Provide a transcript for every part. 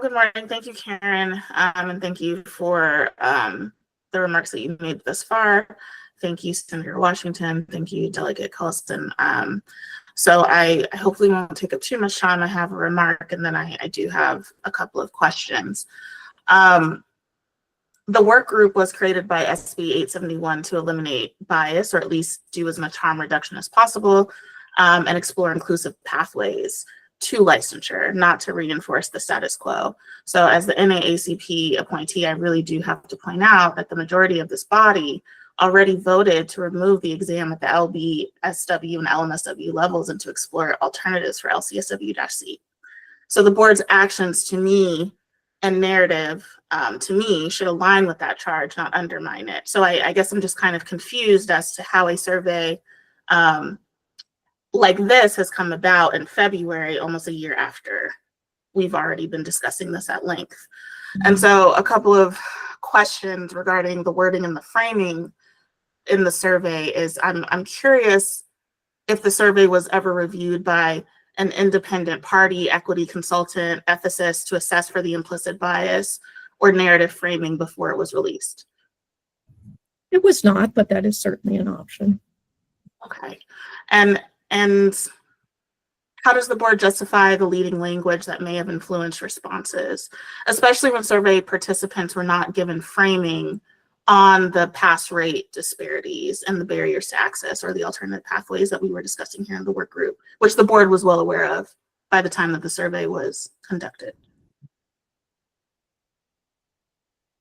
Good morning. Thank you, Karen, and thank you for the remarks that you made thus far. Thank you, Senator Washington. Thank you, Delegate Collison. So I hopefully won't take up too much time. I have a remark, and then I do have a couple of questions. The work group was created by SB 871 to eliminate bias, or at least do as much harm reduction as possible, and explore inclusive pathways to licensure, not to reinforce the status quo. So as the NAACP appointee, I really do have to point out that the majority of this body already voted to remove the exam at the LBSW and LMSW levels and to explore alternatives for LCSW-C. So the board's actions to me and narrative to me should align with that charge, not undermine it. So I guess I'm just kind of confused as to how a survey like this has come about in February, almost a year after we've already been discussing this at length. And so a couple of questions regarding the wording and the framing in the survey is I'm curious if the survey was ever reviewed by an independent party, equity consultant, ethicist to assess for the implicit bias or narrative framing before it was released. It was not, but that is certainly an option. Okay. And how does the board justify the leading language that may have influenced responses, especially when survey participants were not given framing on the pass rate disparities and the barriers to access or the alternate pathways that we were discussing here in the work group, which the board was well aware of by the time that the survey was conducted?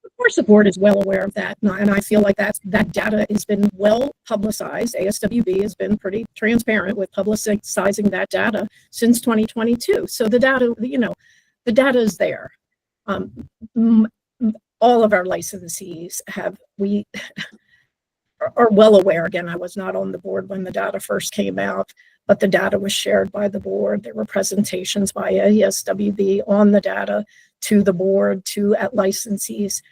Of course, the board is well aware of that, and I feel like that data has been well publicized. ASWB has been pretty transparent with publicizing that data since 2022. So the data, the data is there. All of our licensees are well aware. Again, I was not on the board when the data first came out, but the data was shared by the board. There were presentations by ASWB on the data to the board, at licensees.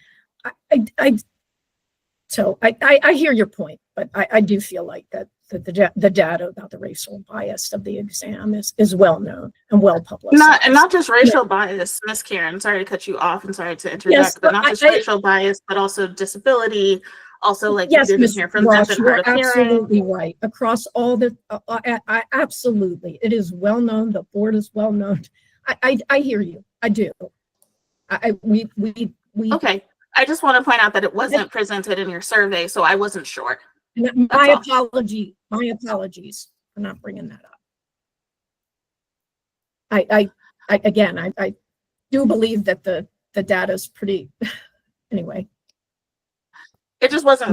So I hear your point, but I do feel like that the data about the racial bias of the exam is well known and well publicized. Not just racial bias, Ms. Karen, sorry to cut you off and sorry to interject, yes, but not just racial bias, but also disability, also like yes, you didn't hear from Ross, deaf and hard of hearing. Absolutely right. Across all the, absolutely, it is well known. The board is well known. I hear you. I do. We okay. I just want to point out that it wasn't presented in your survey, so I wasn't sure. My apologies for not bringing that up. I do believe that the data is pretty. Anyway, it just wasn't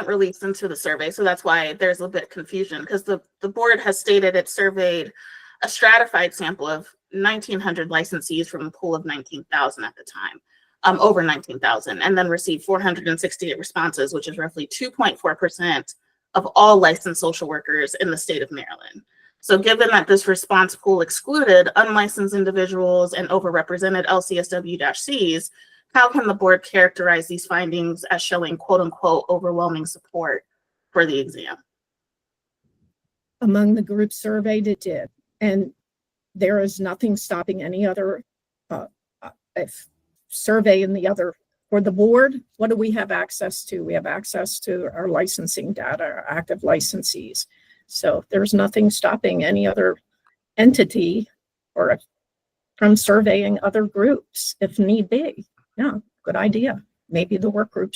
released into the survey, so that's why there's a bit of confusion, because the board has stated it surveyed a stratified sample of 1,900 licensees from a pool of 19,000 at the time. Over 19,000, and then received 468 responses, which is roughly 2.4% of all licensed social workers in the state of Maryland. So given that this response pool excluded unlicensed individuals and overrepresented LCSW-Cs, how can the board characterize these findings as showing quote unquote overwhelming support for the exam? Among the groups surveyed, it did. And there is nothing stopping any other survey in the other. For the board, what do we have access to? We have access to our licensing data, our active licensees. So there's nothing stopping any other entity from surveying other groups if need be. Yeah, good idea. Maybe the work group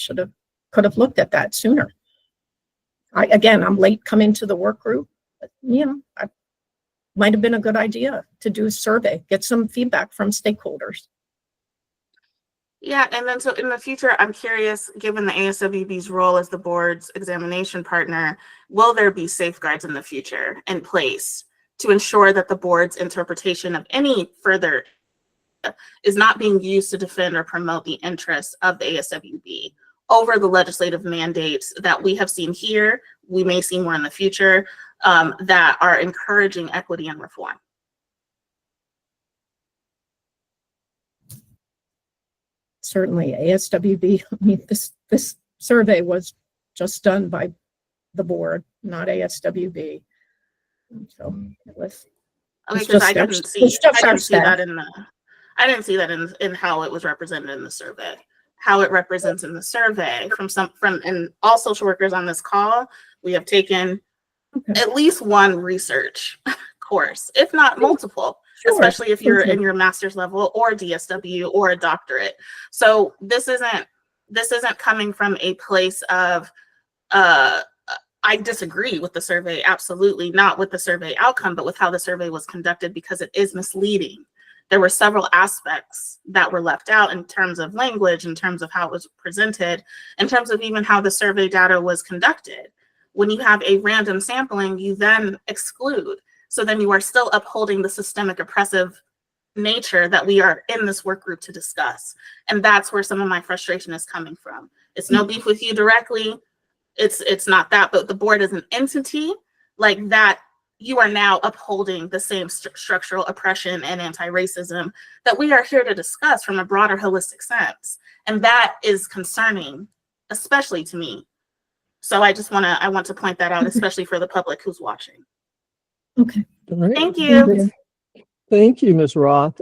could have looked at that sooner. I'm late coming to the work group, but I might have been a good idea to do a survey, get some feedback from stakeholders. Yeah, and then so in the future, I'm curious, given the ASWB's role as the board's examination partner, will there be safeguards in the future in place to ensure that the board's interpretation of any further is not being used to defend or promote the interests of the ASWB over the legislative mandates that we have seen here, we may see more in the future, that are encouraging equity and reform? Certainly, ASWB. I mean, this survey was just done by the board, not ASWB. So it was. Okay, because I didn't see that in the. I didn't see that in how it was represented in the survey. How it represents in the survey and all social workers on this call, we have taken at least one research course, if not multiple, especially if you're in your master's level or DSW or a doctorate. So this isn't coming from a place of I disagree with the survey, absolutely not with the survey outcome, but with how the survey was conducted, because it is misleading. There were several aspects that were left out in terms of language, in terms of how it was presented, in terms of even how the survey data was conducted. When you have a random sampling, you then exclude. So then you are still upholding the systemic oppressive nature that we are in this work group to discuss. And that's where some of my frustration is coming from. It's no beef with you directly. It's not that, but the board is an entity like that. You are now upholding the same structural oppression and anti-racism that we are here to discuss from a broader holistic sense. And that is concerning, especially to me. So I want to point that out, especially for the public who's watching. Okay. All right. Thank you. Thank you, Ms. Roth.